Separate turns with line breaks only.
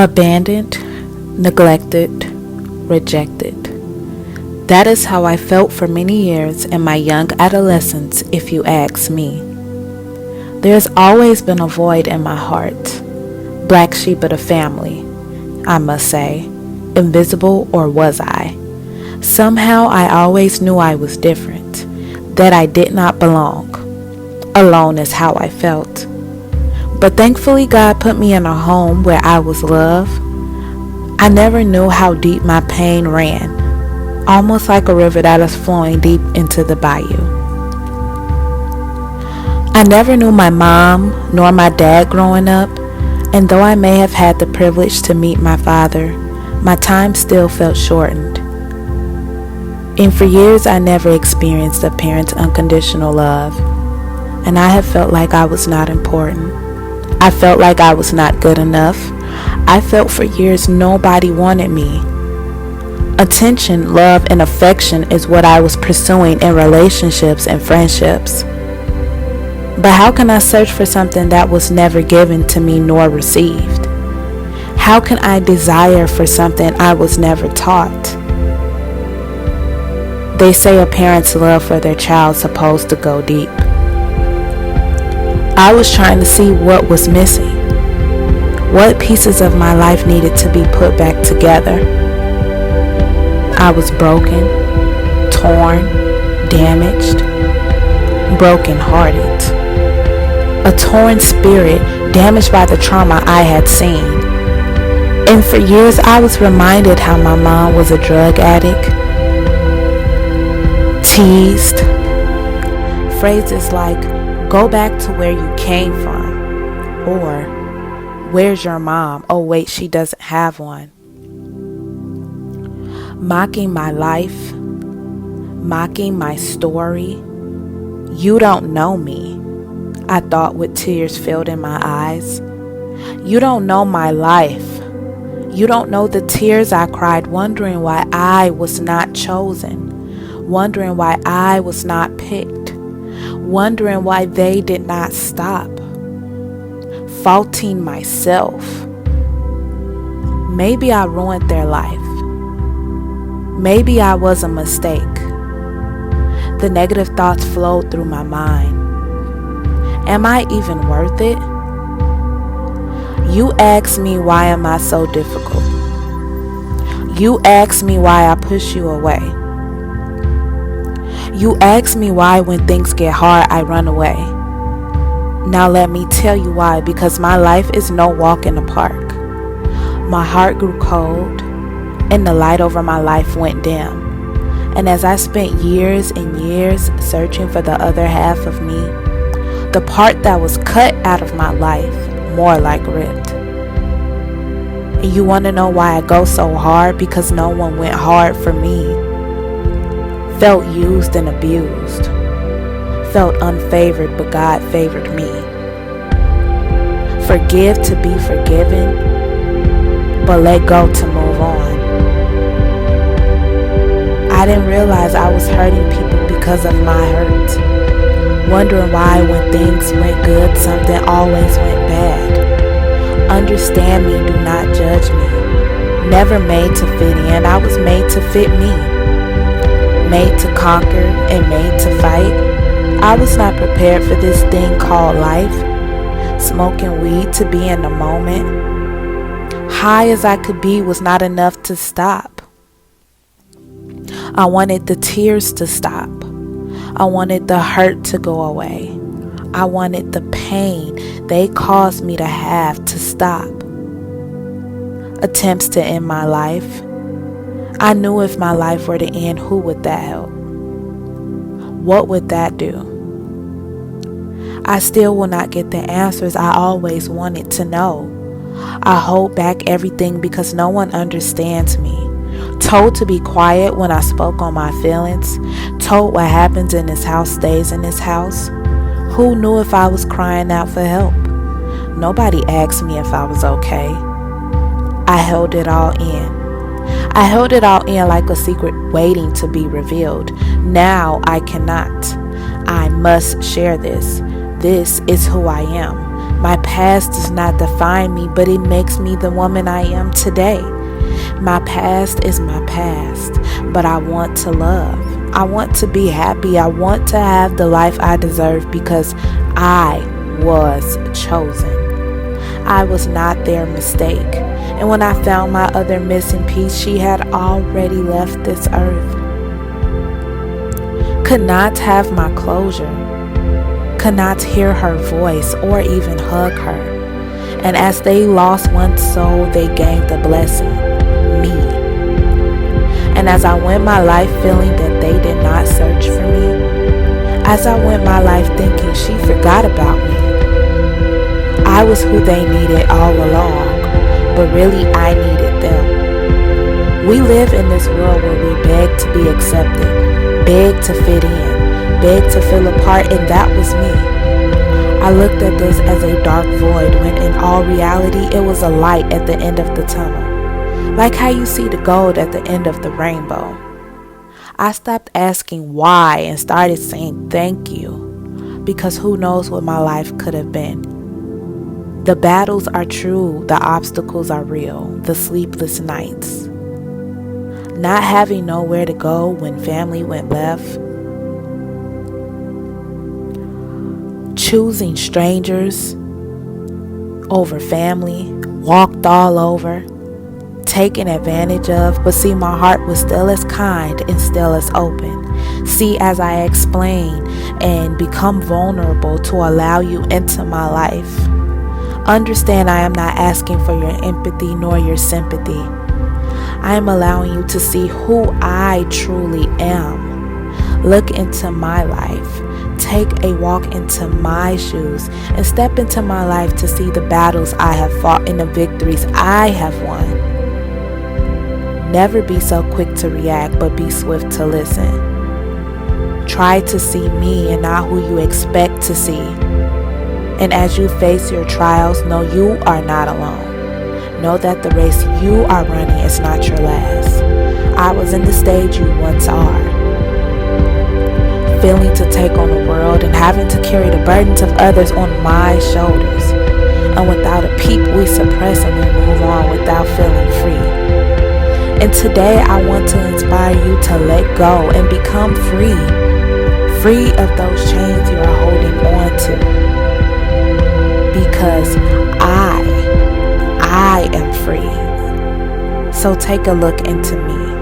Abandoned, neglected, rejected. That is how I felt for many years in my young adolescence, if you ask me. There has always been a void in my heart. Black sheep of the family, I must say. Invisible, or was I? Somehow I always knew I was different, that I did not belong. Alone is how I felt. But thankfully God put me in a home where I was loved. I never knew how deep my pain ran, almost like a river that is flowing deep into the bayou. I never knew my mom nor my dad growing up, and though I may have had the privilege to meet my father, my time still felt shortened. And for years I never experienced a parent's unconditional love, and I have felt like I was not important. I felt like I was not good enough. I felt for years nobody wanted me. Attention, love, and affection is what I was pursuing in relationships and friendships. But how can I search for something that was never given to me nor received? How can I desire for something I was never taught? They say a parent's love for their child is supposed to go deep. I was trying to see what was missing, what pieces of my life needed to be put back together. I was broken, torn, damaged, broken-hearted. A torn spirit damaged by the trauma I had seen. And for years I was reminded how my mom was a drug addict, teased. Phrases like, "Go back to where you came from," or "Where's your mom? Oh wait, she doesn't have one." Mocking my life, mocking my story. "You don't know me," I thought with tears filled in my eyes. "You don't know my life. You don't know the tears I cried wondering why I was not chosen, wondering why I was not picked, wondering why they did not stop, faulting myself. Maybe I ruined their life. Maybe I was a mistake." The negative thoughts flowed through my mind. Am I even worth it? You ask me, why am I so difficult? You ask me why I push you away. You ask me why when things get hard I run away. Now let me tell you why, because my life is no walk in the park. My heart grew cold and the light over my life went dim. And as I spent years and years searching for the other half of me, the part that was cut out of my life, more like ripped. And you want to know why I go so hard? Because no one went hard for me. Felt used and abused. Felt unfavored, but God favored me. Forgive to be forgiven, but let go to move on. I didn't realize I was hurting people because of my hurt. Wondering why when things went good, something always went bad. Understand me, do not judge me. Never made to fit in, I was made to fit me. Made to conquer and made to fight. I was not prepared for this thing called life. Smoking weed to be in the moment. High as I could be was not enough to stop. I wanted the tears to stop. I wanted the hurt to go away. I wanted the pain they caused me to have to stop. Attempts to end my life. I knew if my life were to end, who would that help? What would that do? I still will not get the answers I always wanted to know. I hold back everything because no one understands me. Told to be quiet when I spoke on my feelings. Told what happens in this house stays in this house. Who knew if I was crying out for help? Nobody asked me if I was okay. I held it all in. I held it all in like a secret waiting to be revealed. Now I cannot. I must share this. This is who I am. My past does not define me, but it makes me the woman I am today. My past is my past, but I want to love. I want to be happy. I want to have the life I deserve because I was chosen. I was not their mistake. And when I found my other missing piece, she had already left this earth. Could not have my closure. Could not hear her voice or even hug her. And as they lost one soul, they gained a blessing, me. And as I went my life feeling that they did not search for me, as I went my life thinking she forgot about me, I was who they needed all along, but really I needed them. We live in this world where we beg to be accepted, beg to fit in, beg to feel a part, and that was me. I looked at this as a dark void when in all reality it was a light at the end of the tunnel. Like how you see the gold at the end of the rainbow. I stopped asking why and started saying thank you, because who knows what my life could have been. The battles are true, the obstacles are real, the sleepless nights. Not having nowhere to go when family went left. Choosing strangers over family, walked all over, taken advantage of, but see, my heart was still as kind and still as open. See, as I explain and become vulnerable to allow you into my life. Understand, I am not asking for your empathy nor your sympathy. I am allowing you to see who I truly am. Look into my life. Take a walk into my shoes and step into my life to see the battles I have fought and the victories I have won. Never be so quick to react, but be swift to listen. Try to see me and not who you expect to see. And as you face your trials, know you are not alone. Know that the race you are running is not your last. I was in the stage you once are. Feeling to take on the world and having to carry the burdens of others on my shoulders. And without a peep, we suppress and we move on without feeling free. And today I want to inspire you to let go and become free. Free of those chains you are holding on to. Because I am free. So take a look into me.